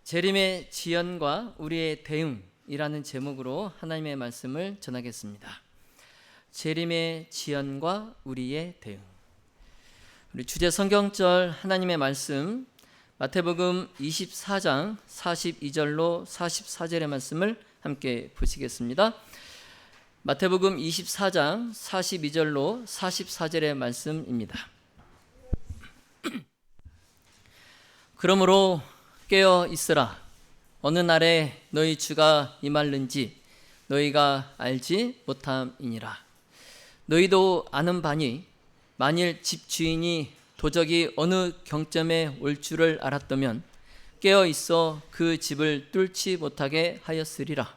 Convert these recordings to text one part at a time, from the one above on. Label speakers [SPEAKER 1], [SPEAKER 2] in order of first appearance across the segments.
[SPEAKER 1] 재림의 지연과 우리의 대응이라는 제목으로 하나님의 말씀을 전하겠습니다. 재림의 지연과 우리의 대응. 우리 주제 성경절 하나님의 말씀 마태복음 24장 42절로 44절의 말씀을 함께 보시겠습니다. 마태복음 24장 42절로 44절의 말씀입니다. 그러므로 깨어 있으라. 어느 날에 너희 주가 임할는지 너희가 알지 못함이니라. 너희도 아는 바니 만일 집 주인이 도적이 어느 경점에 올 줄을 알았다면 깨어 있어 그 집을 뚫지 못하게 하였으리라.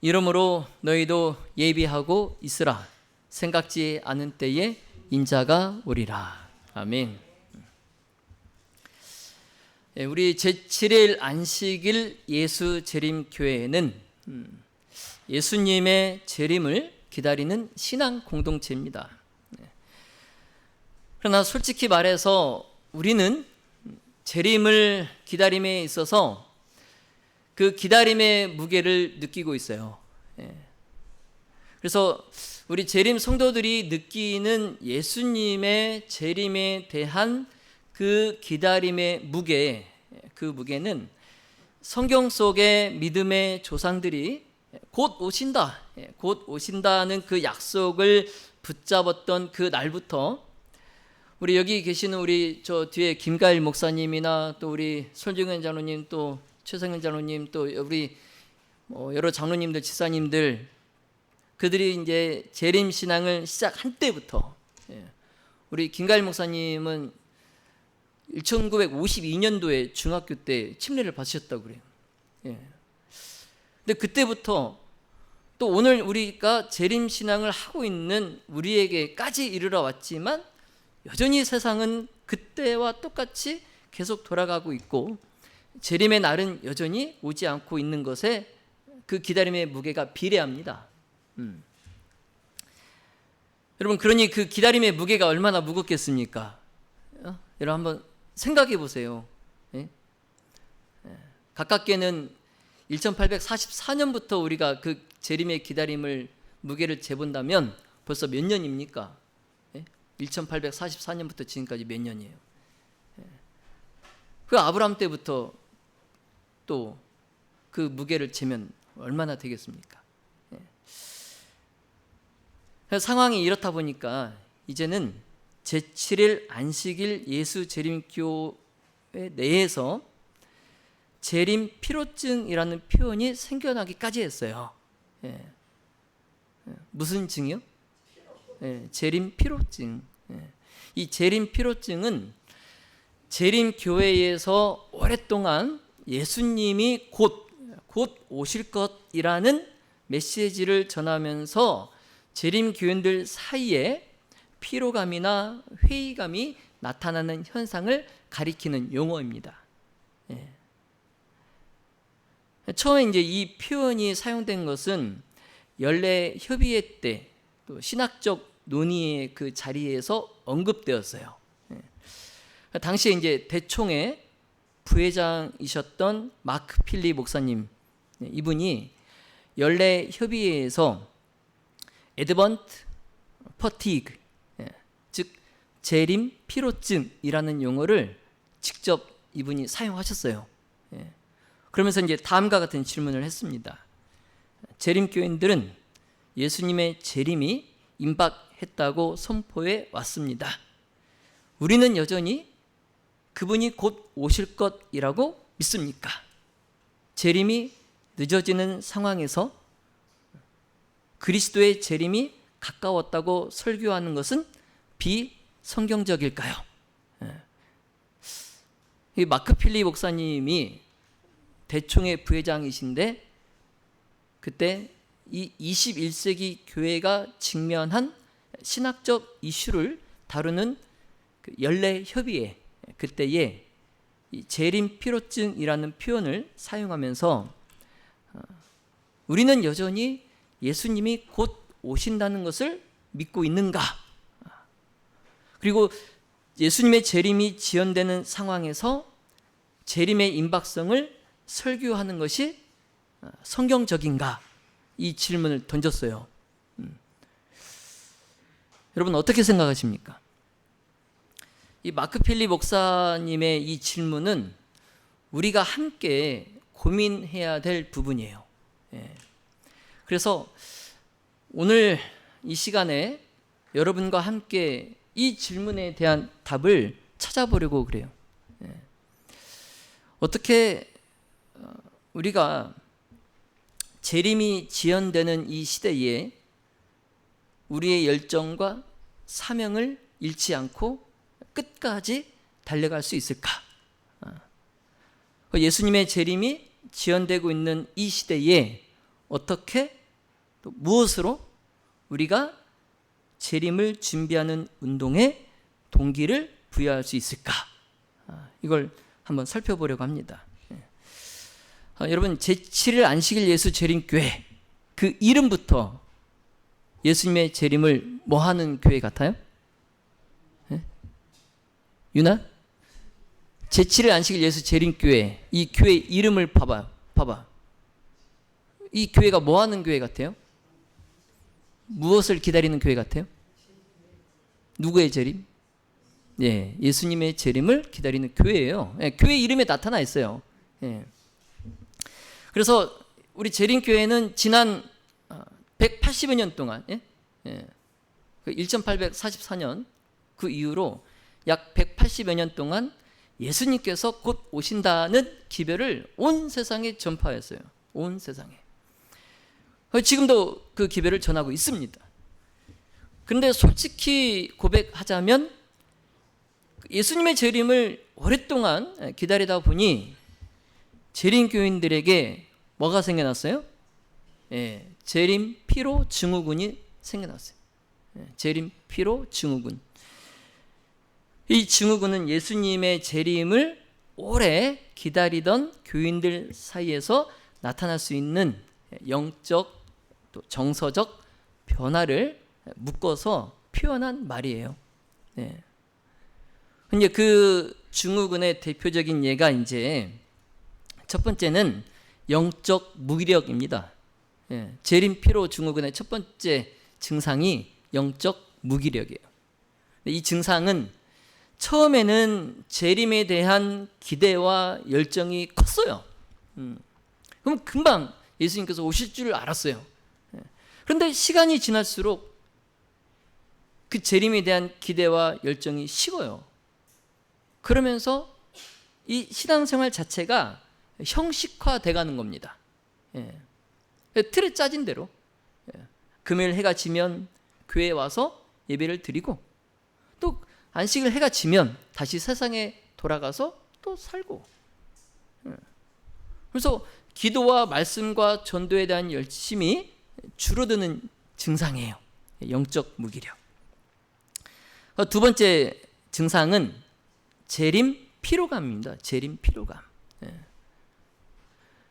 [SPEAKER 1] 이러므로 너희도 예비하고 있으라. 생각지 않은 때에 인자가 오리라. 아멘. 우리 제7일 안식일 예수 재림 교회는 예수님의 재림을 기다리는 신앙 공동체입니다. 그러나 솔직히 말해서 우리는 재림을 기다림에 있어서 그 기다림의 무게를 느끼고 있어요. 그래서 우리 재림 성도들이 느끼는 예수님의 재림에 대한 그 기다림의 무게, 그 무게는 성경 속의 믿음의 조상들이 곧 오신다, 곧 오신다는 그 약속을 붙잡았던 그 날부터 우리 여기 계시는 우리 저 뒤에 김가일 목사님이나 또 우리 손중현 장로님 또 최성현 장로님 또 우리 여러 장로님들 지사님들 그들이 이제 재림 신앙을 시작한 때부터 우리 김가일 목사님은 1952년도에 중학교 때 침례를 받으셨다고 그래요. 근데 그때부터 또 오늘 우리가 재림 신앙을 하고 있는 우리에게까지 이르러 왔지만 여전히 세상은 그때와 똑같이 계속 돌아가고 있고 재림의 날은 여전히 오지 않고 있는 것에 그 기다림의 무게가 비례합니다. 여러분, 그러니 그 기다림의 무게가 얼마나 무겁겠습니까? 여러분 한번 생각해 보세요. 가깝게는 1844년부터 우리가 그 재림의 기다림을 무게를 재본다면 벌써 몇 년입니까? 1844년부터 지금까지 몇 년이에요? 그 아브라함 때부터 또 그 무게를 재면 얼마나 되겠습니까? 상황이 이렇다 보니까 이제는 제7일 안식일 예수 재림교회 내에서 재림 피로증이라는 표현이 생겨나기까지 했어요. 무슨 증이요? 재림 피로증. 이 재림 피로증은 재림 교회에서 오랫동안 예수님이 곧 오실 것이라는 메시지를 전하면서 재림 교인들 사이에 피로감이나 회의감이 나타나는 현상을 가리키는 용어입니다. 처음에 이제 이 표현이 사용된 것은 연례 협의회 때 또 신학적 논의의 그 자리에서 언급되었어요. 당시에 이제 대총회 부회장이셨던 마크 필리 목사님, 이분이 연례 협의회에서 애드번트 퍼티그, 즉 재림 피로증이라는 용어를 직접 이분이 사용하셨어요. 그러면서 이제 다음과 같은 질문을 했습니다. 재림 교인들은 예수님의 재림이 임박했다고 선포해 왔습니다. 우리는 여전히 그분이 곧 오실 것이라고 믿습니까? 재림이 늦어지는 상황에서 그리스도의 재림이 가까웠다고 설교하는 것은 비성경적일까요? 이 마크 필리 목사님이 대총회 부회장이신데 그때 이 21세기 교회가 직면한 신학적 이슈를 다루는 그 연례 협의회 그때에 이 재림 피로증이라는 표현을 사용하면서 우리는 여전히 예수님이 곧 오신다는 것을 믿고 있는가? 그리고 예수님의 재림이 지연되는 상황에서 재림의 임박성을 설교하는 것이 성경적인가? 이 질문을 던졌어요. 여러분 어떻게 생각하십니까? 이 마크 필립 목사님의 이 질문은 우리가 함께 고민해야 될 부분이에요. 그래서 오늘 이 시간에 여러분과 함께 이 질문에 대한 답을 찾아보려고 그래요. 어떻게 우리가 재림이 지연되는 이 시대에 우리의 열정과 사명을 잃지 않고 끝까지 달려갈 수 있을까? 예수님의 재림이 지연되고 있는 이 시대에 어떻게 또 무엇으로 우리가 재림을 준비하는 운동에 동기를 부여할 수 있을까? 이걸 한번 살펴보려고 합니다. 여러분 제7일 안식일 예수 재림교회 그 이름부터 예수님의 재림을 뭐하는 교회 같아요? 유나? 제7일 안식일 예수 재림교회 이 교회 이름을 봐봐. 이 교회가 뭐하는 교회 같아요? 무엇을 기다리는 교회 같아요? 누구의 재림? 예, 예수님의 재림을 기다리는 교회예요. 예, 교회 이름에 나타나 있어요. 예. 그래서 우리 재림교회는 지난 180여 년 동안 1844년 그 이후로 약 180여 년 동안 예수님께서 곧 오신다는 기별을 온 세상에 전파했어요. 온 세상에. 지금도 그 기별을 전하고 있습니다. 그런데 솔직히 고백하자면 예수님의 재림을 오랫동안 기다리다 보니 재림교인들에게 뭐가 생겨났어요? 재림 피로 증후군이 생겨났어요. 재림 피로 증후군. 이 증후군은 예수님의 재림을 오래 기다리던 교인들 사이에서 나타날 수 있는 영적 또 정서적 변화를 묶어서 표현한 말이에요. 근데 그 증후군의 대표적인 예가 이제 첫 번째는 영적 무기력입니다. 재림 피로 증후군의 첫 번째 증상이 영적 무기력이에요. 이 증상은 처음에는 재림에 대한 기대와 열정이 컸어요. 그럼 금방 예수님께서 오실 줄 알았어요. 그런데 시간이 지날수록 그 재림에 대한 기대와 열정이 식어요. 그러면서 이 신앙생활 자체가 형식화돼 가는 겁니다. 틀에 짜진 대로 금요일 해가 지면 교회에 와서 예배를 드리고 또 안식일 해가 지면 다시 세상에 돌아가서 또 살고. 그래서 기도와 말씀과 전도에 대한 열심이 줄어드는 증상이에요. 영적 무기력. 두 번째 증상은 재림 피로감입니다. 재림 피로감.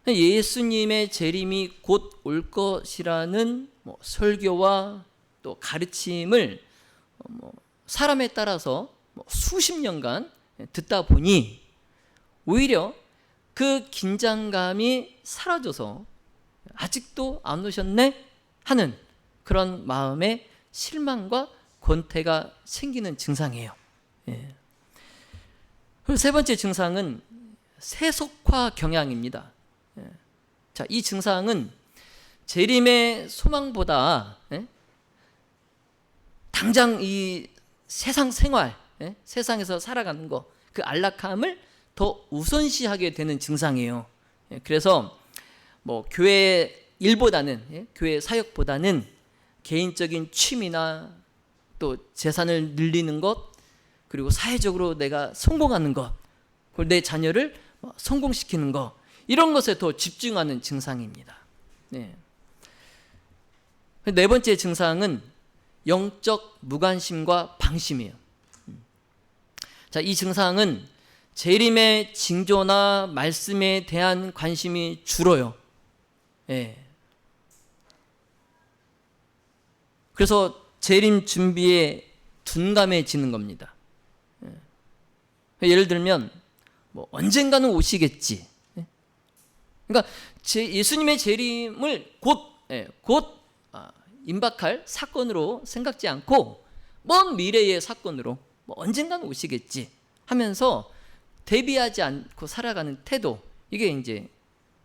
[SPEAKER 1] 예수님의 재림이 곧 올 것이라는 설교와 또 가르침을 사람에 따라서 수십 년간 듣다 보니 오히려 그 긴장감이 사라져서 아직도 안 오셨네 하는 그런 마음의 실망과 권태가 생기는 증상이에요. 그리고 세 번째 증상은 세속화 경향입니다. 자, 이 증상은 재림의 소망보다 당장 이 세상 생활, 세상에서 살아가는 거, 그 안락함을 더 우선시하게 되는 증상이에요. 그래서 교회 일보다는 교회 사역보다는 개인적인 취미나 또 재산을 늘리는 것, 그리고 사회적으로 내가 성공하는 것, 그리고 내 자녀를 성공시키는 것, 이런 것에 더 집중하는 증상입니다. 네 번째 증상은 영적 무관심과 방심이에요. 자, 이 증상은 재림의 징조나 말씀에 대한 관심이 줄어요. 그래서 재림 준비에 둔감해지는 겁니다. 예를 들면 뭐 언젠가는 오시겠지. 그러니까 예수님의 재림을 곧 임박할 사건으로 생각지 않고 먼 미래의 사건으로 뭐 언젠가는 오시겠지 하면서 대비하지 않고 살아가는 태도, 이게 이제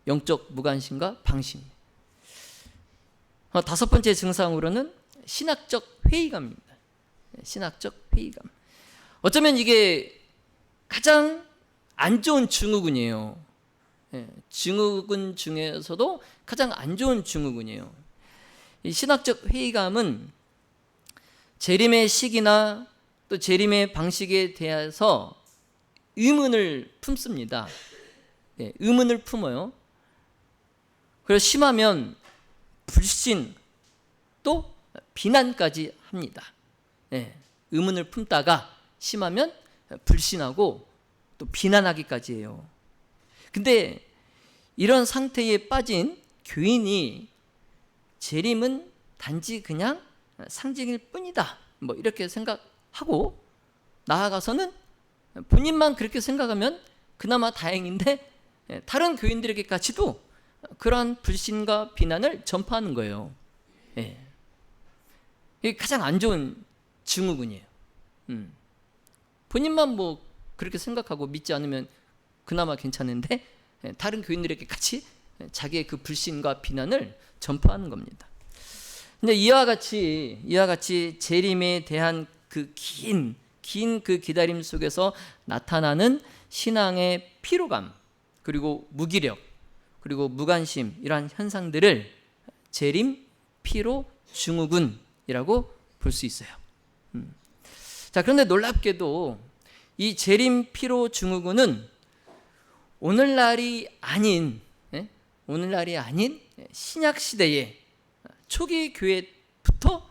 [SPEAKER 1] 영적 무관심과 방심. 다섯 번째 증상으로는 신학적 회의감입니다. 신학적 회의감. 어쩌면 이게 가장 안 좋은 증후군이에요. 증후군 중에서도 가장 안 좋은 증후군이에요. 이 신학적 회의감은 재림의 시기나 또 재림의 방식에 대해서 의문을 품습니다. 의문을 품어요. 그래서 심하면 불신 또 비난까지 합니다. 의문을 품다가 심하면 불신하고 또 비난하기까지 해요. 근데 이런 상태에 빠진 교인이 재림은 단지 그냥 상징일 뿐이다, 뭐 이렇게 생각하고 나아가서는 본인만 그렇게 생각하면 그나마 다행인데 다른 교인들에게까지도 그러한 불신과 비난을 전파하는 거예요. 이게 가장 안 좋은 증후군이에요. 본인만 뭐 그렇게 생각하고 믿지 않으면 그나마 괜찮은데 다른 교인들에게 같이 자기의 그 불신과 비난을 전파하는 겁니다. 근데 이와 같이 재림에 대한 그 긴 그 기다림 속에서 나타나는 신앙의 피로감, 그리고 무기력, 그리고 무관심, 이러한 현상들을 재림 피로 증후군이라고 볼 수 있어요. 자, 그런데 놀랍게도 이 재림 피로 증후군은 오늘날이 아닌 신약 시대의 초기 교회부터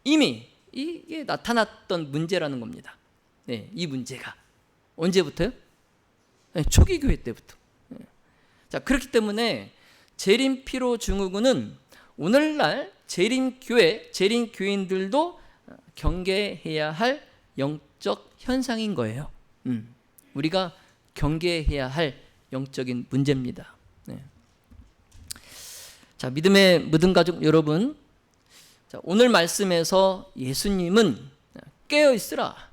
[SPEAKER 1] 이미 이게 나타났던 문제라는 겁니다. 이 문제가 언제부터요? 초기 교회 때부터. 자, 그렇기 때문에 재림 피로 증후군은 오늘날 재림 교인들도 경계해야 할 영적 현상인 거예요. 우리가 경계해야 할 영적인 문제입니다. 자, 믿음의 모든 가족 여러분, 자, 오늘 말씀에서 예수님은 깨어 있으라.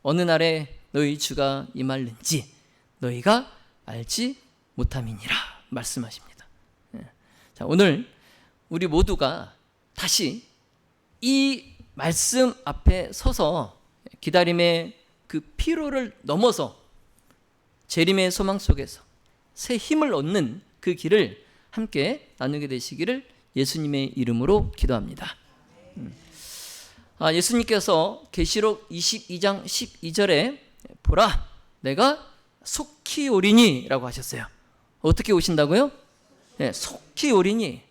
[SPEAKER 1] 어느 날에 너희 주가 임할는지 너희가 알지 못함이니라 말씀하십니다. 자, 오늘 우리 모두가 다시 이 말씀 앞에 서서 기다림의 그 피로를 넘어서 재림의 소망 속에서 새 힘을 얻는 그 길을 함께 나누게 되시기를 예수님의 이름으로 기도합니다. 예수님께서 계시록 22장 12절에 보라, 내가 속히 오리니 라고 하셨어요. 어떻게 오신다고요? 속히 오리니.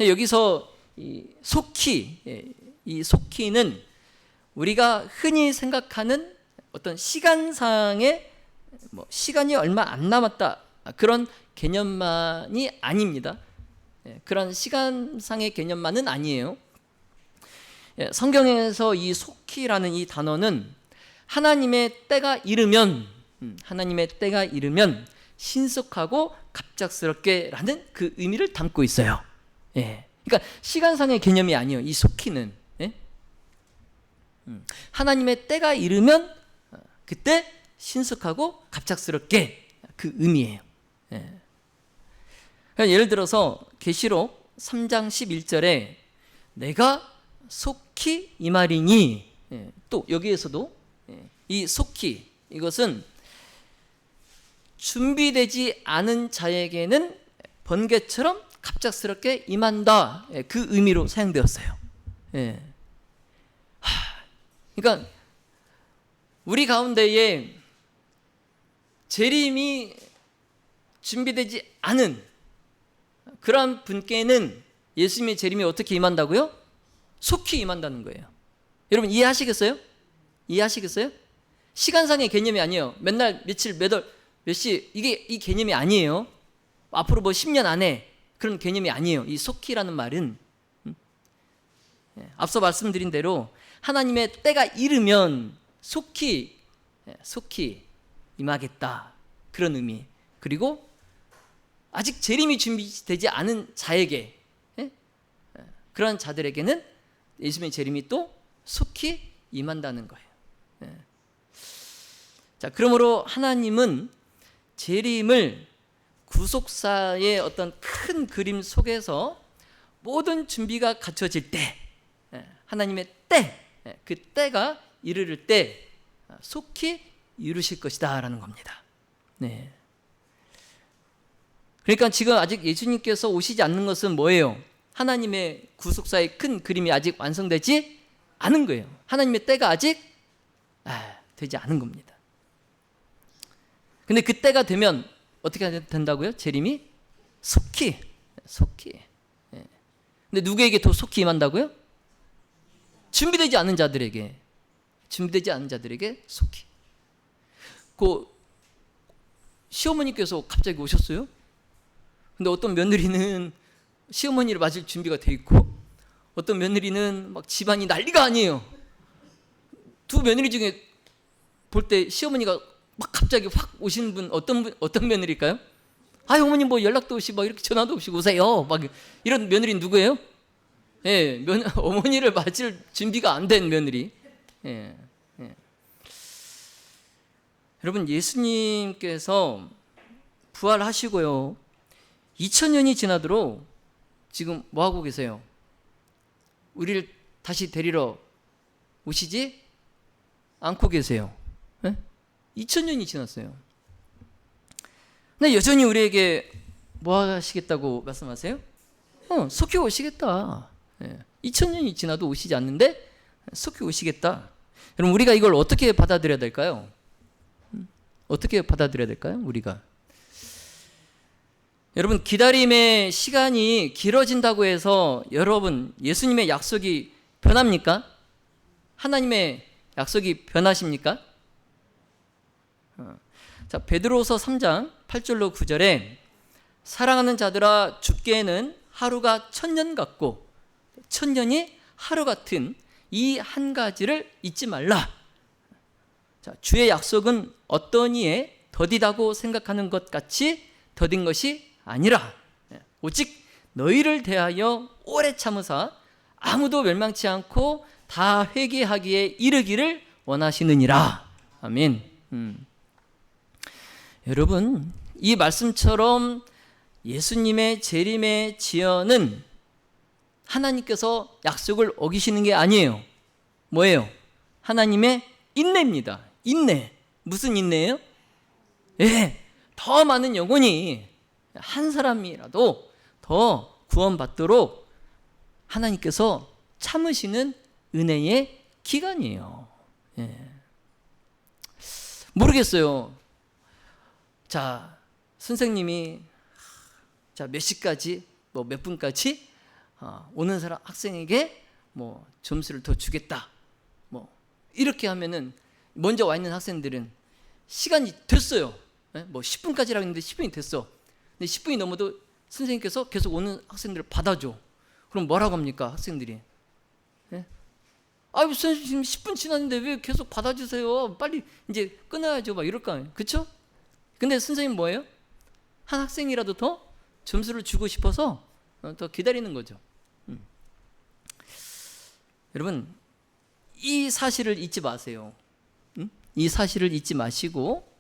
[SPEAKER 1] 여기서 이 속히는 우리가 흔히 생각하는 어떤 시간상의 시간이 얼마 안 남았다, 그런 개념만이 아닙니다. 그런 시간상의 개념만은 아니에요. 성경에서 이 속히라는 이 단어는 하나님의 때가 이르면 신속하고 갑작스럽게라는 그 의미를 담고 있어요. 그러니까 시간상의 개념이 아니에요. 이 속히는 하나님의 때가 이르면 그때 신속하고 갑작스럽게, 그 의미예요. 예를 들어서 계시록 3장 11절에 내가 속히 임하리니, 또 여기에서도 이 속히, 이것은 준비되지 않은 자에게는 번개처럼 갑작스럽게 임한다, 그 의미로 사용되었어요. 그러니까 우리 가운데에 재림이 준비되지 않은 그런 분께는 예수님의 재림이 어떻게 임한다고요? 속히 임한다는 거예요. 여러분 이해하시겠어요? 시간상의 개념이 아니에요. 맨날 며칠 몇 시, 이게 이 개념이 아니에요. 앞으로 10년 안에 그런 개념이 아니에요. 이 속히라는 말은 앞서 말씀드린 대로 하나님의 때가 이르면 속히 임하겠다, 그런 의미. 그리고 아직 재림이 준비되지 않은 자에게, 그런 자들에게는 예수님의 재림이 또 속히 임한다는 거예요. 자, 그러므로 하나님은 재림을 구속사의 어떤 큰 그림 속에서 모든 준비가 갖춰질 때, 하나님의 때, 그 때가 이르를 때 속히 이루실 것이다 라는 겁니다. 네. 그러니까 지금 아직 예수님께서 오시지 않는 것은 뭐예요? 하나님의 구속사의 큰 그림이 아직 완성되지 않은 거예요. 하나님의 때가 아직 되지 않은 겁니다. 근데 그 때가 되면 어떻게 된다고요? 재림이 속히. 근데 누구에게 더 속히 임한다고요? 준비되지 않은 자들에게 속히. 그 시어머니께서 갑자기 오셨어요. 근데 어떤 며느리는 시어머니를 맞을 준비가 돼 있고, 어떤 며느리는 막 집안이 난리가 아니에요. 두 며느리 중에 볼 때 시어머니가 막 갑자기 확 오시는 분 어떤 며느리일까요? 어머니 뭐 연락도 없이 막 이렇게 전화도 없이 오세요. 막 이런 며느리는 누구예요? 어머니를 맞을 준비가 안 된 며느리. 여러분, 예수님께서 부활하시고요, 2000년이 지나도록 지금 뭐 하고 계세요? 우리를 다시 데리러 오시지 않고 계세요. 2000년이 지났어요. 근데 여전히 우리에게 뭐 하시겠다고 말씀하세요? 속히 오시겠다. 2000년이 지나도 오시지 않는데 속히 오시겠다. 여러분, 우리가 이걸 어떻게 받아들여야 될까요? 어떻게 받아들여야 될까요? 우리가. 여러분, 기다림의 시간이 길어진다고 해서 여러분 예수님의 약속이 변합니까? 하나님의 약속이 변하십니까? 자, 베드로서 3장 8절로 9절에 사랑하는 자들아, 주께는 하루가 1000년 같고 1000년이 하루 같은 이 한 가지를 잊지 말라. 자, 주의 약속은 어떤 이에 더디다고 생각하는 것 같이 더딘 것이 아니라 오직 너희를 대하여 오래 참으사 아무도 멸망치 않고 다 회개하기에 이르기를 원하시느니라. 아멘. 여러분, 이 말씀처럼 예수님의 재림의 지연은 하나님께서 약속을 어기시는 게 아니에요. 뭐예요? 하나님의 인내입니다. 인내. 무슨 인내예요? 더 많은 영혼이 한 사람이라도 더 구원받도록 하나님께서 참으시는 은혜의 기간이에요. 모르겠어요. 자, 선생님이 몇 시까지, 몇 분까지 오는 사람 학생에게 점수를 더 주겠다. 이렇게 하면은 먼저 와 있는 학생들은 시간이 됐어요. 10분까지라고 했는데 10분이 됐어. 근데 10분이 넘어도 선생님께서 계속 오는 학생들을 받아줘. 그럼 뭐라고 합니까, 학생들이? 선생님 지금 10분 지났는데 왜 계속 받아주세요? 빨리 이제 끊어야죠. 막 이럴 거 아니에요. 그쵸? 근데 선생님 뭐예요? 한 학생이라도 더 점수를 주고 싶어서 더 기다리는 거죠. 여러분, 이 사실을 잊지 마세요. 이 사실을 잊지 마시고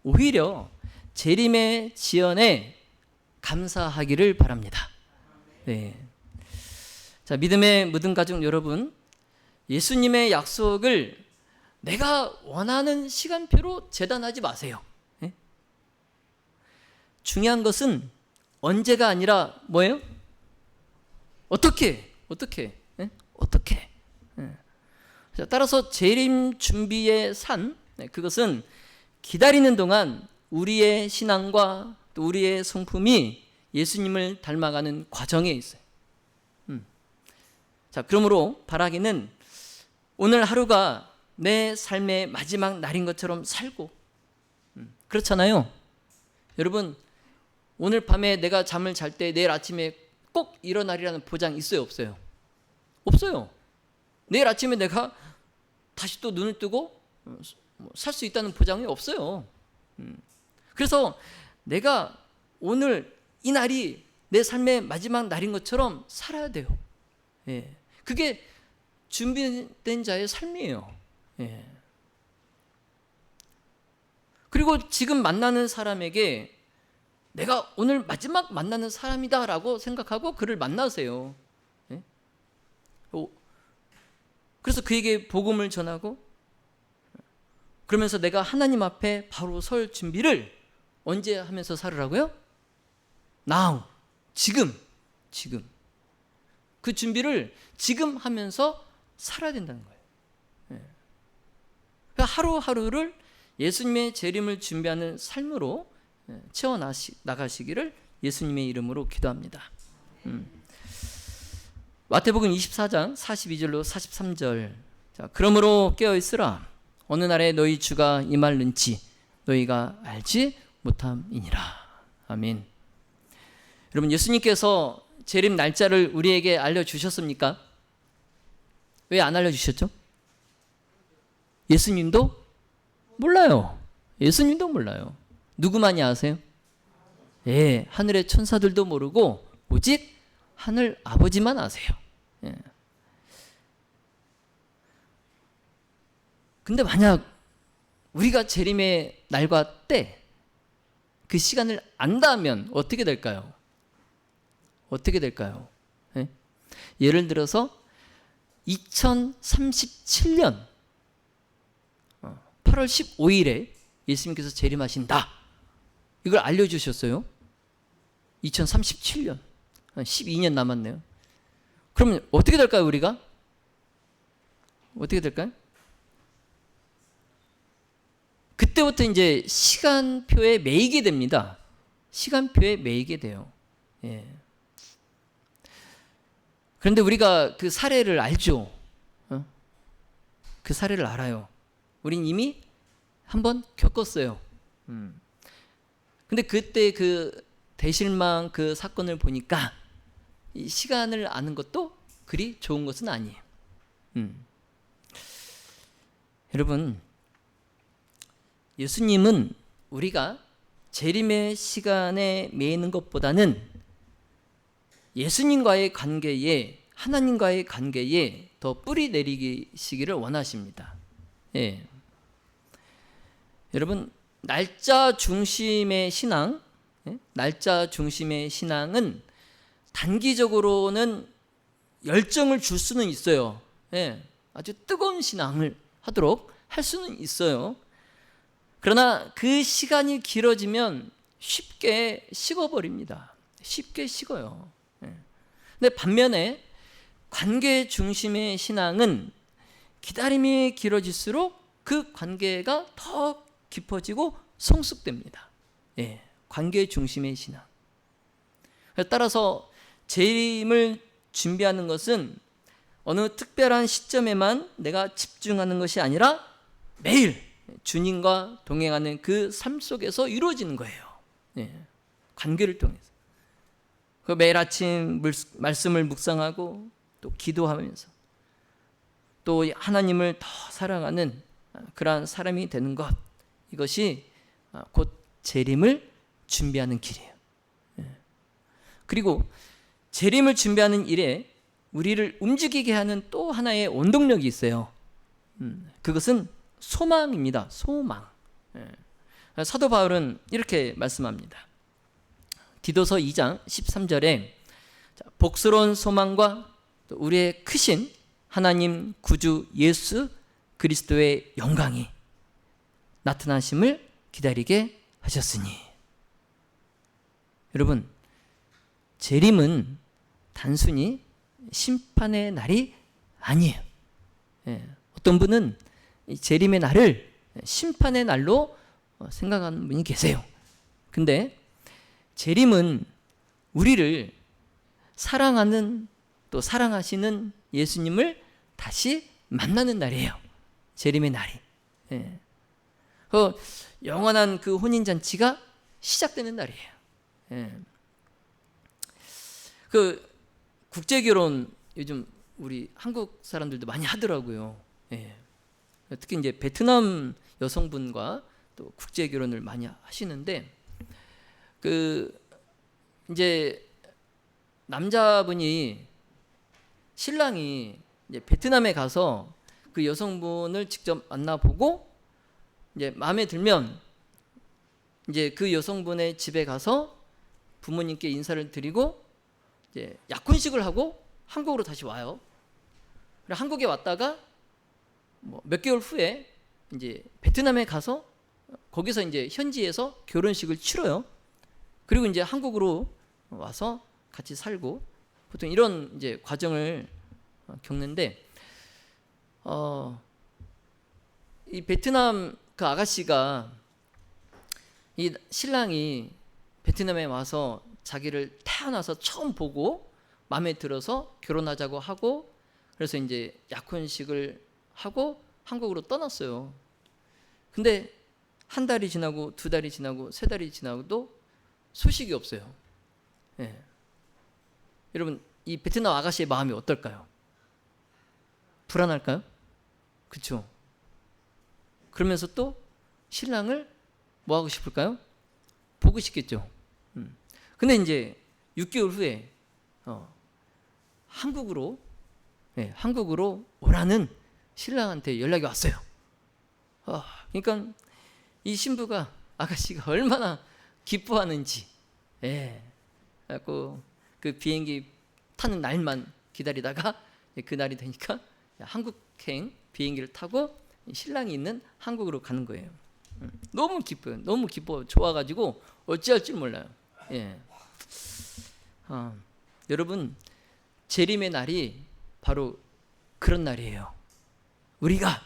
[SPEAKER 1] 오히려 재림의 지연에 감사하기를 바랍니다. 네. 자, 믿음의 모든 가족 여러분, 예수님의 약속을 내가 원하는 시간표로 재단하지 마세요. 중요한 언제가 아니라 뭐예요? 어떻게? 자, 따라서 재림 준비의 산, 그것은 기다리는 동안 우리의 신앙과 또 우리의 성품이 예수님을 닮아가는 과정에 있어요. 자, 그러므로 바라기는 오늘 하루가 내 삶의 마지막 날인 것처럼 살고, 그렇잖아요. 여러분, 오늘 밤에 내가 잠을 잘 때 내일 아침에 꼭 일어나리라는 보장 있어요, 없어요? 없어요. 내일 아침에 내가 다시 또 눈을 뜨고 살 수 있다는 보장이 없어요. 그래서 내가 오늘 이 날이 내 삶의 마지막 날인 것처럼 살아야 돼요. 예. 그게 준비된 자의 삶이에요. 예. 그리고 지금 만나는 사람에게 내가 오늘 마지막 만나는 사람이다라고 생각하고 그를 만나세요. 예? 그래서 그에게 복음을 전하고 그러면서 내가 하나님 앞에 바로 설 준비를 언제 하면서 살으라고요? Now. 지금. 그 준비를 지금 하면서 살아야 된다는 거예요. 예. 그러니까 하루하루를 예수님의 재림을 준비하는 삶으로 채워나가시기를 예수님의 이름으로 기도합니다. 마태복음 24장 42절로 43절. 자, 그러므로 깨어있으라. 어느 날에 너희 주가 임할는지 너희가 알지 못함이니라. 아멘. 여러분, 예수님께서 재림 날짜를 우리에게 알려주셨습니까? 왜 안 알려주셨죠? 예수님도 몰라요. 예수님도 몰라요. 누구만이 아세요? 예, 하늘의 천사들도 모르고 오직 하늘 아버지만 아세요. 예. 근데 만약 우리가 재림의 날과 때 그 시간을 안다면 어떻게 될까요? 예? 예를 들어서 2037년 8월 15일에 예수님께서 재림하신다. 이걸 알려주셨어요. 2037년 12년 남았네요. 그러면 어떻게 될까요? 우리가? 어떻게 될까요? 그때부터 이제 시간표에 매이게 됩니다. 시간표에 매이게 돼요. 예. 그런데 우리가 그 사례를 알죠. 그 사례를 알아요. 우린 이미 한번 겪었어요. 근데 그때 그 대실망 그 사건을 보니까 이 시간을 아는 것도 그리 좋은 것은 아니에요. 여러분, 예수님은 우리가 재림의 시간에 매이는 것보다는 예수님과의 관계에, 하나님과의 관계에 더 뿌리 내리시기를 원하십니다. 예. 여러분, 날짜 중심의 신앙, 날짜 중심의 신앙은 단기적으로는 열정을 줄 수는 있어요. 예. 아주 뜨거운 신앙을 하도록 할 수는 있어요. 그러나 그 시간이 길어지면 쉽게 식어버립니다. 쉽게 식어요. 근데 반면에 관계 중심의 신앙은 기다림이 길어질수록 그 관계가 더 깊어지고 성숙됩니다. 예, 관계 중심의 신앙. 따라서 재림을 준비하는 것은 어느 특별한 시점에만 내가 집중하는 것이 아니라 매일 주님과 동행하는 그 삶 속에서 이루어지는 거예요. 예, 관계를 통해서. 그 매일 아침 말씀을 묵상하고 또 기도하면서 또 하나님을 더 사랑하는 그러한 사람이 되는 것, 이것이 곧 재림을 준비하는 길이에요. 예. 그리고 재림을 준비하는 일에 우리를 움직이게 하는 또 하나의 원동력이 있어요. 그것은 소망입니다. 소망. 예. 사도 바울은 이렇게 말씀합니다. 디도서 2장 13절에 복스러운 소망과 또 우리의 크신 하나님 구주 예수 그리스도의 영광이 나타나심을 기다리게 하셨으니. 여러분, 재림은 단순히 심판의 날이 아니에요. 예. 어떤 분은 재림의 날을 심판의 날로 생각하는 분이 계세요. 근데 재림은 우리를 사랑하는 또 사랑하시는 예수님을 다시 만나는 날이에요. 재림의 날이. 예. 영원한 그 혼인잔치가 시작되는 날이에요. 예. 그 국제결혼 요즘 우리 한국 사람들도 많이 하더라고요. 예. 특히 이제 베트남 여성분과 또 국제 결혼을 많이 하시는데 이제 남자분이 신랑이 이제 베트남에 가서 그 여성분을 직접 만나보고 이제 마음에 들면 이제 그 여성분의 집에 가서 부모님께 인사를 드리고 이제 약혼식을 하고 한국으로 다시 와요. 한국에 왔다가 뭐 몇 개월 후에 이제 베트남에 가서 거기서 이제 현지에서 결혼식을 치러요. 그리고 이제 한국으로 와서 같이 살고 보통 이런 이제 과정을 겪는데 이 베트남 그 아가씨가 이 신랑이 베트남에 와서 자기를 태어나서 처음 보고 마음에 들어서 결혼하자고 하고 그래서 이제 약혼식을 하고 한국으로 떠났어요. 근데 한 달이 지나고 두 달이 지나고 세 달이 지나고도 소식이 없어요. 예. 여러분 이 베트남 아가씨의 마음이 어떨까요? 불안할까요? 그렇죠. 그러면서 또 신랑을 뭐 하고 싶을까요? 보고 싶겠죠. 근데 이제 6개월 후에 한국으로 오라는 신랑한테 연락이 왔어요. 그러니까 이 신부가 아가씨가 얼마나 기뻐하는지, 그래갖고 그 비행기 타는 날만 기다리다가 그 날이 되니까 한국행 비행기를 타고 신랑이 있는 한국으로 가는 거예요. 너무 기뻐요. 너무 기뻐 좋아가지고 어찌할 줄 몰라요. 여러분 재림의 날이 바로 그런 날이에요. 우리가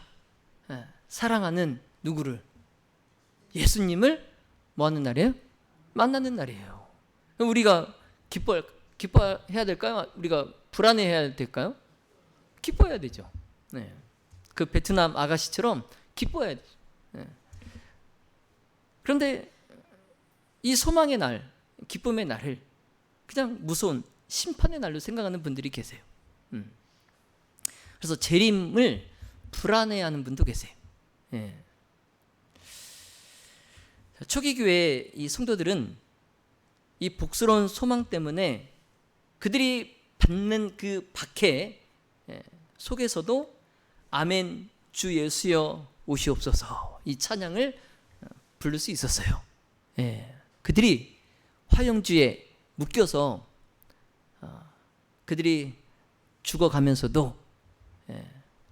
[SPEAKER 1] 사랑하는 누구를 예수님을 뭐하는 날이에요? 만나는 날이에요. 우리가 기뻐해야 될까요? 우리가 불안해해야 될까요? 기뻐해야 되죠. 그 베트남 아가씨처럼 기뻐해야 되죠. 그런데 이 소망의 날, 기쁨의 날을 그냥 무서운 심판의 날로 생각하는 분들이 계세요. 그래서 재림을 불안해하는 분도 계세요. 초기 교회 이 성도들은 이 복스러운 소망 때문에 그들이 받는 그 박해 속에서도 아멘 주 예수여 오시옵소서 이 찬양을 부를 수 있었어요. 그들이 화형주에 묶여서 그들이 죽어가면서도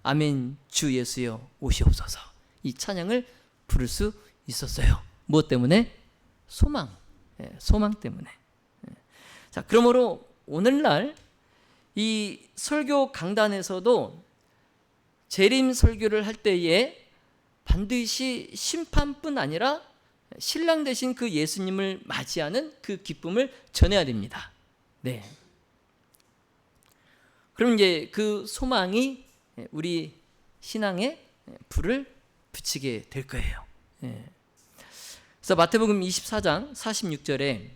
[SPEAKER 1] 아멘 주 예수여 오시옵소서 이 찬양을 부를 수 있었어요. 무엇 때문에? 소망 때문에. 자, 그러므로 오늘날 이 설교 강단에서도 재림 설교를 할 때에 반드시 심판뿐 아니라 신랑 되신 그 예수님을 맞이하는 그 기쁨을 전해야 됩니다. 그럼 이제 그 소망이 우리 신앙에 불을 붙이게 될 거예요. 그래서 마태복음 24장 46절에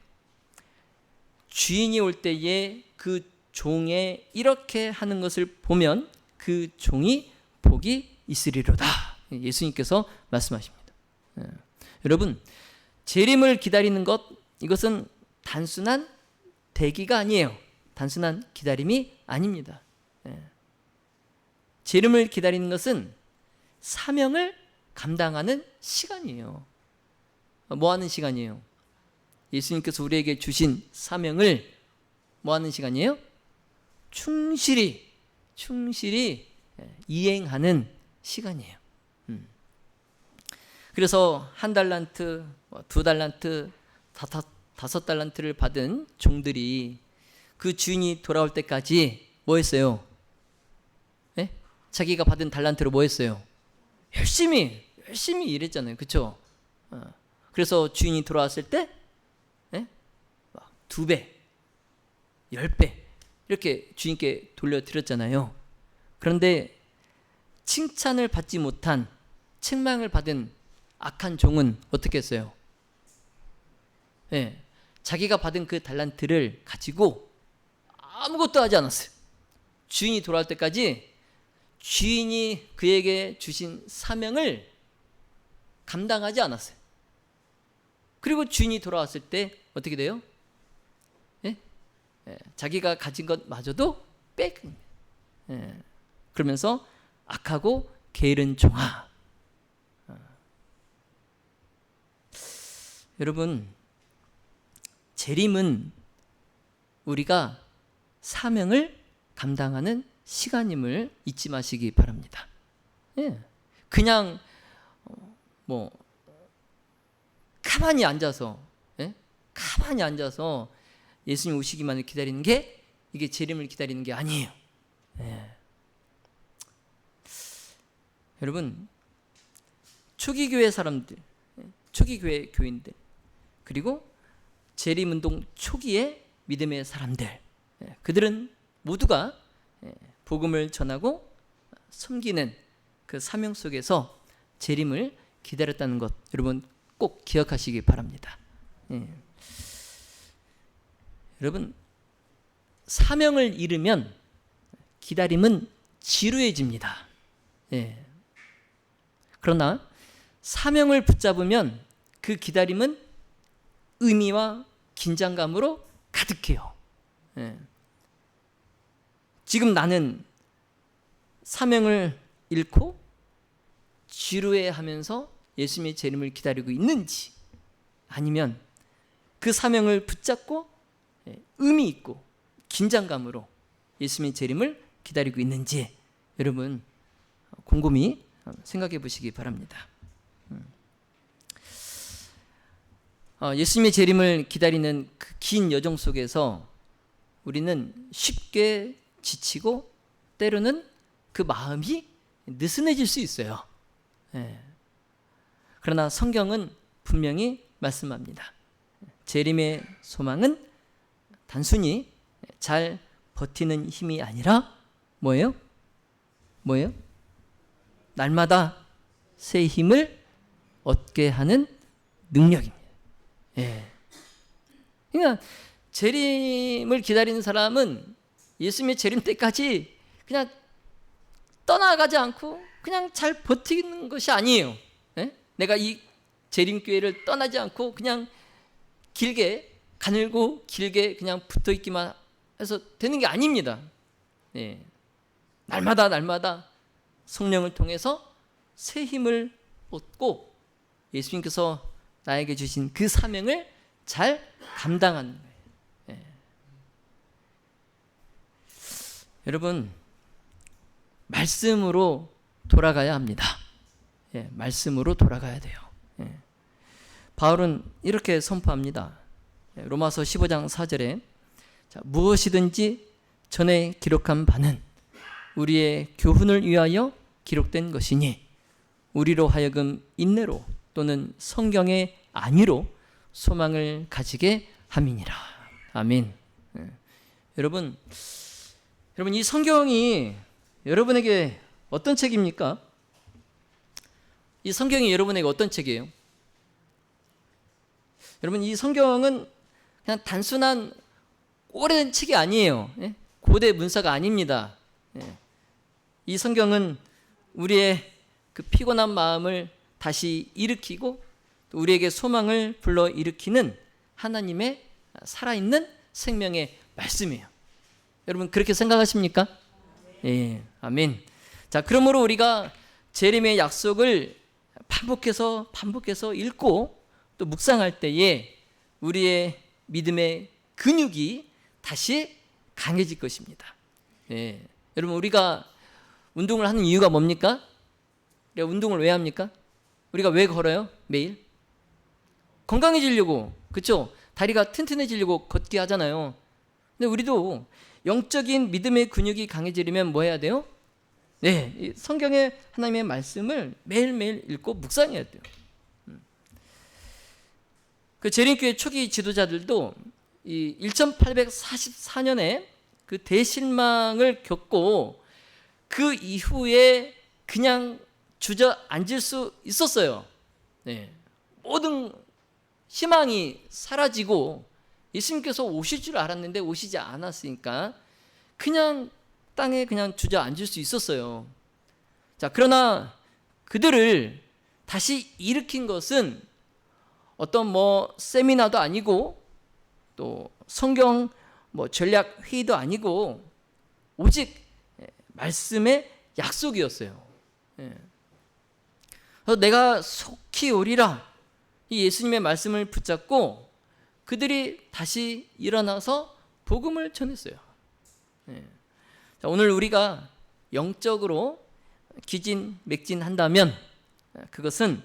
[SPEAKER 1] 주인이 올 때에 그 종에 이렇게 하는 것을 보면 그 종이 복이 있으리로다. 예수님께서 말씀하십니다. 여러분 재림을 기다리는 것 이것은 단순한 대기가 아니에요. 단순한 기다림이 아닙니다. 재림을 기다리는 것은 사명을 감당하는 시간이에요. 뭐 하는 시간이에요? 예수님께서 우리에게 주신 사명을 뭐 하는 시간이에요? 충실히 이행하는 시간이에요. 그래서 1달란트, 2달란트, 5달란트를 받은 종들이 그 주인이 돌아올 때까지 뭐 했어요? 자기가 받은 달란트로 뭐 했어요? 열심히 일했잖아요. 그렇죠? 그래서 주인이 돌아왔을 때 2배, 10배 이렇게 주인께 돌려드렸잖아요. 그런데 칭찬을 받지 못한 책망을 받은 악한 종은 어떻게 했어요? 자기가 받은 그 달란트를 가지고 아무것도 하지 않았어요. 주인이 돌아올 때까지 주인이 그에게 주신 사명을 감당하지 않았어요. 그리고 주인이 돌아왔을 때 어떻게 돼요? 예? 자기가 가진 것마저도 뺏. 그러면서 악하고 게으른 종아. 여러분, 재림은 우리가 사명을 감당하는 시간임을 잊지 마시기 바랍니다. 그냥 가만히 앉아서 예수님 오시기만을 기다리는 게, 이게 재림을 기다리는 게 아니에요. 여러분, 초기 교회 사람들, 초기 교회 교인들, 그리고 재림운동 초기의 믿음의 사람들, 그들은 모두가 복음을 전하고 섬기는 그 사명 속에서 재림을 기다렸다는 것, 여러분 꼭 기억하시기 바랍니다. 여러분, 사명을 잃으면 기다림은 지루해집니다. 그러나 사명을 붙잡으면 그 기다림은 의미와 긴장감으로 가득해요. 지금 나는 사명을 잃고 지루해하면서 예수님의 재림을 기다리고 있는지, 아니면 그 사명을 붙잡고 의미 있고 긴장감으로 예수님의 재림을 기다리고 있는지, 여러분 곰곰이 생각해 보시기 바랍니다. 예수님의 재림을 기다리는 그 긴 여정 속에서 우리는 쉽게 지치고 때로는 그 마음이 느슨해질 수 있어요. 그러나 성경은 분명히 말씀합니다. 재림의 소망은 단순히 잘 버티는 힘이 아니라 뭐예요? 날마다 새 힘을 얻게 하는 능력입니다. 그러니까 재림을 기다리는 사람은 예수님의 재림 때까지 그냥 떠나가지 않고 그냥 잘 버티는 것이 아니에요. 내가 이 재림교회를 떠나지 않고 그냥 길게 가늘고 길게 그냥 붙어있기만 해서 되는 게 아닙니다. 날마다 성령을 통해서 새 힘을 얻고 예수님께서 나에게 주신 그 사명을 잘 감당하는 거예요. 여러분, 말씀으로 돌아가야 합니다. 말씀으로 돌아가야 돼요. 바울은 이렇게 선포합니다. 로마서 15장 4절에 무엇이든지 전에 기록한 바는 우리의 교훈을 위하여 기록된 것이니 우리로 하여금 인내로 또는 성경의 안위로 소망을 가지게 함이니라. 아멘. 여러분 이 성경이 여러분에게 어떤 책입니까? 이 성경이 여러분에게 어떤 책이에요? 여러분, 이 성경은 그냥 단순한 오래된 책이 아니에요. 고대 문서가 아닙니다. 이 성경은 우리의 그 피곤한 마음을 다시 일으키고 또 우리에게 소망을 불러일으키는 하나님의 살아있는 생명의 말씀이에요. 여러분 그렇게 생각하십니까? 아멘. 자, 그러므로 우리가 재림의 약속을 반복해서 읽고 또 묵상할 때에 우리의 믿음의 근육이 다시 강해질 것입니다. 여러분, 우리가 운동을 하는 이유가 뭡니까? 우리가 운동을 왜 합니까? 우리가 왜 걸어요? 매일? 건강해지려고, 그렇죠? 다리가 튼튼해지려고 걷기 하잖아요. 근데 우리도 영적인 믿음의 근육이 강해지려면 뭐 해야 돼요? 이 성경의 하나님의 말씀을 매일매일 읽고 묵상해야 돼요. 그 재림교회 초기 지도자들도 이 1844년에 그 대실망을 겪고 그 이후에 그냥 주저앉을 수 있었어요. 모든 희망이 사라지고 예수님께서 오실 줄 알았는데 오시지 않았으니까 그냥 땅에 그냥 주저앉을 수 있었어요. 자, 그러나 그들을 다시 일으킨 것은 어떤 뭐 세미나도 아니고 또 성경 뭐 전략 회의도 아니고 오직 말씀의 약속이었어요. 그래서 내가 속히 오리라, 이 예수님의 말씀을 붙잡고 그들이 다시 일어나서 복음을 전했어요. 자, 오늘 우리가 영적으로 기진맥진한다면 그것은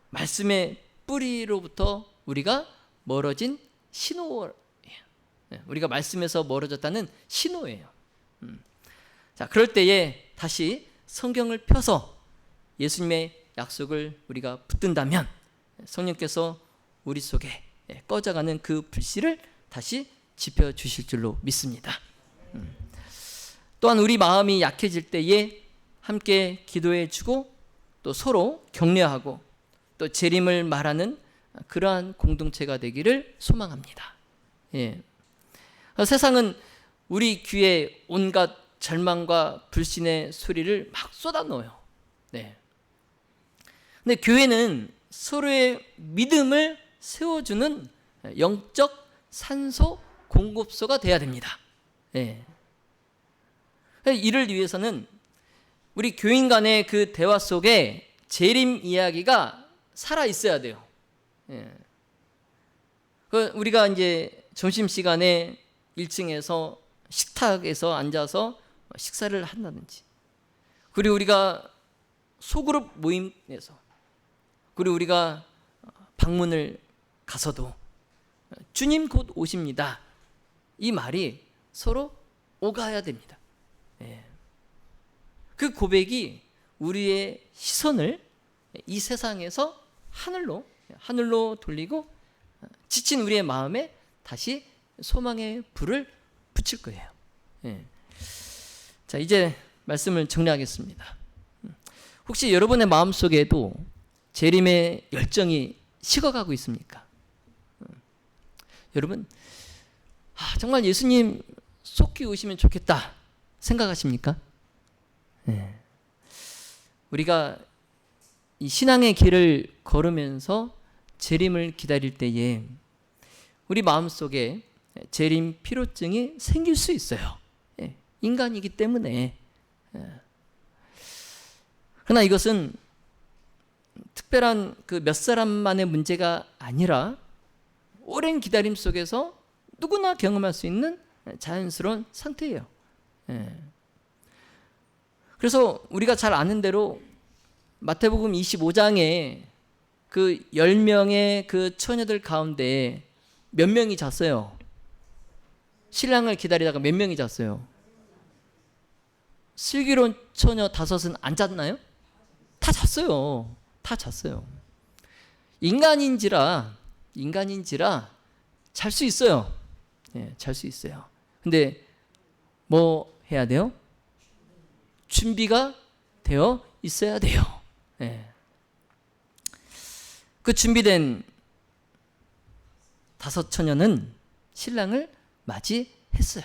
[SPEAKER 1] 말씀의 뿌리로부터 우리가 멀어진 신호예요. 우리가 말씀에서 멀어졌다는 신호예요. 자, 그럴 때에 다시 성경을 펴서 예수님의 약속을 우리가 붙든다면 성령께서 우리 속에 꺼져가는 그 불씨를 다시 지펴 주실 줄로 믿습니다. 또한 우리 마음이 약해질 때에 함께 기도해 주고 또 서로 격려하고 또 재림을 말하는 그러한 공동체가 되기를 소망합니다. 세상은 우리 귀에 온갖 절망과 불신의 소리를 막 쏟아넣어요. 근데 교회는 서로의 믿음을 세워주는 영적 산소 공급소가 돼야 됩니다. 이를 위해서는 우리 교인 간의 그 대화 속에 재림 이야기가 살아 있어야 돼요. 우리가 이제 점심시간에 1층에서 식탁에서 앉아서 식사를 한다든지, 그리고 우리가 소그룹 모임에서, 그리고 우리가 방문을 가서도 주님 곧 오십니다, 이 말이 서로 오가야 됩니다. 그 고백이 우리의 시선을 이 세상에서 하늘로 돌리고 지친 우리의 마음에 다시 소망의 불을 붙일 거예요. 자, 이제 말씀을 정리하겠습니다. 혹시 여러분의 마음속에도 재림의 열정이 식어가고 있습니까? 여러분, 정말 예수님 속히 오시면 좋겠다 생각하십니까? 우리가 이 신앙의 길을 걸으면서 재림을 기다릴 때에 우리 마음속에 재림 피로증이 생길 수 있어요. 인간이기 때문에. 그러나 이것은 특별한 그 몇 사람만의 문제가 아니라 오랜 기다림 속에서 누구나 경험할 수 있는 자연스러운 상태예요. 그래서 우리가 잘 아는 대로 마태복음 25장에 그 10명의 그 처녀들 가운데 몇 명이 잤어요? 신랑을 기다리다가 몇 명이 잤어요? 슬기로운 처녀 5은 안 잤나요? 다 잤어요. 다 잤어요. 인간인지라 잘 수 있어요. 잘 수 있어요. 근데 뭐 해야 돼요? 준비가 되어 있어야 돼요. 그 준비된 5 처녀는 신랑을 맞이했어요.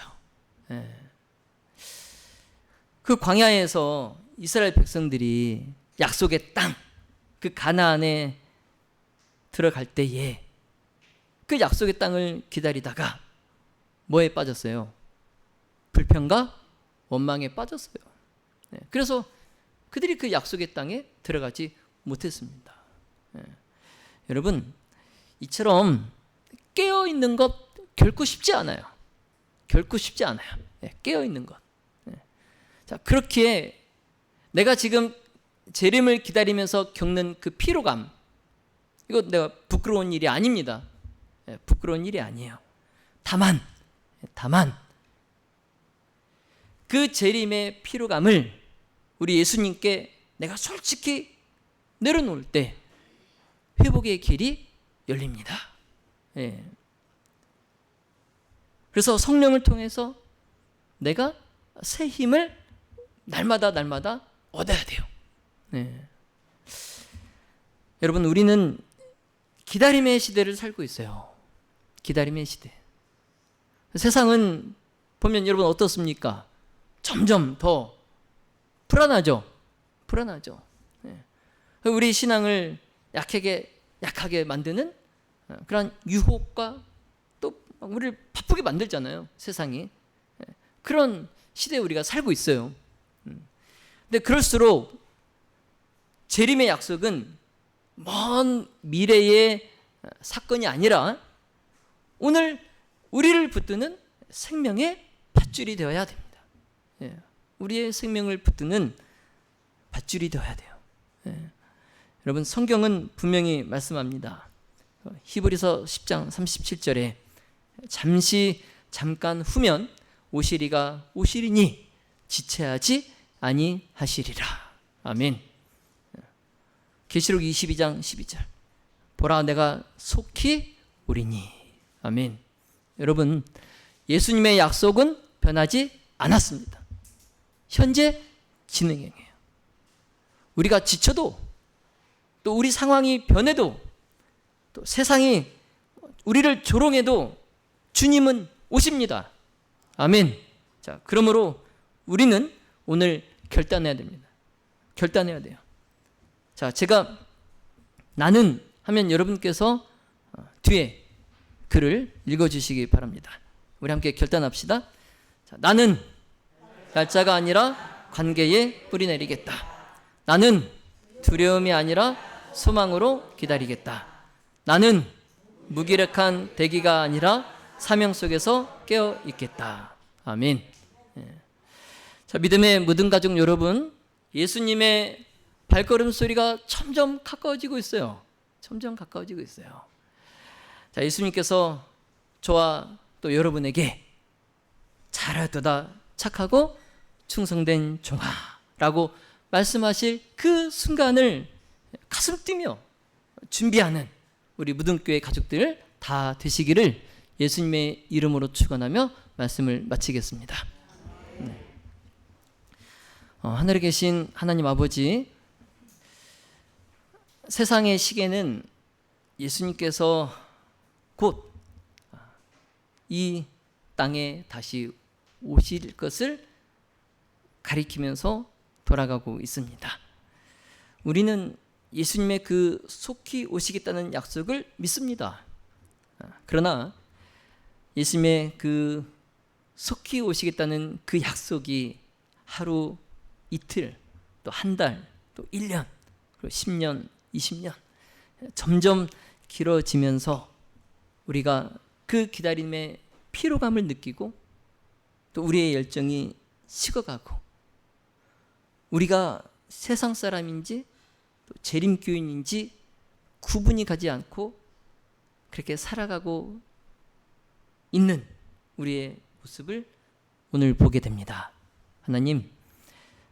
[SPEAKER 1] 그 광야에서 이스라엘 백성들이 약속의 땅, 그 가나안에 들어갈 때에 그 약속의 땅을 기다리다가 뭐에 빠졌어요? 불평과 원망에 빠졌어요. 그래서 그들이 그 약속의 땅에 들어가지 못했습니다. 여러분, 이처럼 깨어있는 것 결코 쉽지 않아요. 결코 쉽지 않아요. 깨어있는 것. 자, 그렇기에 내가 지금 재림을 기다리면서 겪는 그 피로감, 이거 내가 부끄러운 일이 아닙니다. 부끄러운 일이 아니에요. 다만 그 재림의 피로감을 우리 예수님께 내가 솔직히 내려놓을 때 회복의 길이 열립니다. 그래서 성령을 통해서 내가 새 힘을 날마다 얻어야 돼요. 여러분, 우리는 기다림의 시대를 살고 있어요. 기다림의 시대. 세상은 보면 여러분 어떻습니까? 점점 더 불안하죠. 우리 신앙을 약하게 만드는 그런 유혹과 또 우리를 바쁘게 만들잖아요, 세상이. 그런 시대에 우리가 살고 있어요. 근데 그럴수록 재림의 약속은 먼 미래의 사건이 아니라 오늘 우리를 붙드는 생명의 밧줄이 되어야 됩니다. 우리의 생명을 붙드는 밧줄이 되어야 돼요. 여러분, 성경은 분명히 말씀합니다. 히브리서 10장 37절에 잠깐 후면 오시리가 오시리니 지체하지 아니하시리라. 아멘. 계시록 22장 12절 보라 내가 속히 오리니. 아멘. 여러분, 예수님의 약속은 변하지 않았습니다. 현재 진행형이에요. 우리가 지쳐도 또 우리 상황이 변해도 또 세상이 우리를 조롱해도 주님은 오십니다. 아멘. 자, 그러므로 우리는 오늘 결단해야 됩니다. 결단해야 돼요. 자, 제가 나는 하면 여러분께서 뒤에 글을 읽어주시기 바랍니다. 우리 함께 결단합시다. 자, 나는 날짜가 아니라 관계에 뿌리 내리겠다. 나는 두려움이 아니라 소망으로 기다리겠다. 나는 무기력한 대기가 아니라 사명 속에서 깨어 있겠다. 아멘. 자, 믿음의 모든 가족 여러분, 예수님의 발걸음 소리가 점점 가까워지고 있어요. 점점 가까워지고 있어요. 자, 예수님께서 저와 또 여러분에게 잘하도다 착하고 충성된 종아라고 말씀하실 그 순간을 가슴 뛰며 준비하는 우리 무등교회 가족들 다 되시기를 예수님의 이름으로 축원하며 말씀을 마치겠습니다. 하늘에 계신 하나님 아버지, 세상의 시계는 예수님께서 곧 이 땅에 다시 오실 것을 가리키면서 돌아가고 있습니다. 우리는 예수님의 그 속히 오시겠다는 약속을 믿습니다. 그러나 예수님의 그 속히 오시겠다는 그 약속이 하루, 이틀, 또 한 달, 또 1년, 그리고 10년, 20년 점점 길어지면서 우리가 그 기다림의 피로감을 느끼고 또 우리의 열정이 식어가고 우리가 세상 사람인지 또 재림교인인지 구분이 가지 않고 그렇게 살아가고 있는 우리의 모습을 오늘 보게 됩니다. 하나님,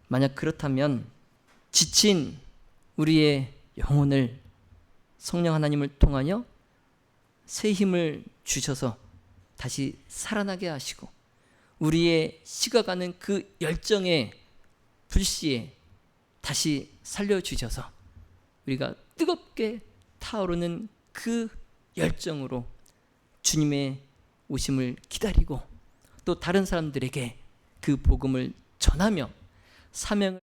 [SPEAKER 1] 만약 그렇다면 지친 우리의 영혼을 성령 하나님을 통하여 새 힘을 주셔서 다시 살아나게 하시고 우리의 식어가는 그 열정의 불씨에 다시 살려주셔서 우리가 뜨겁게 타오르는 그 열정으로 주님의 오심을 기다리고 또 다른 사람들에게 그 복음을 전하며 사명을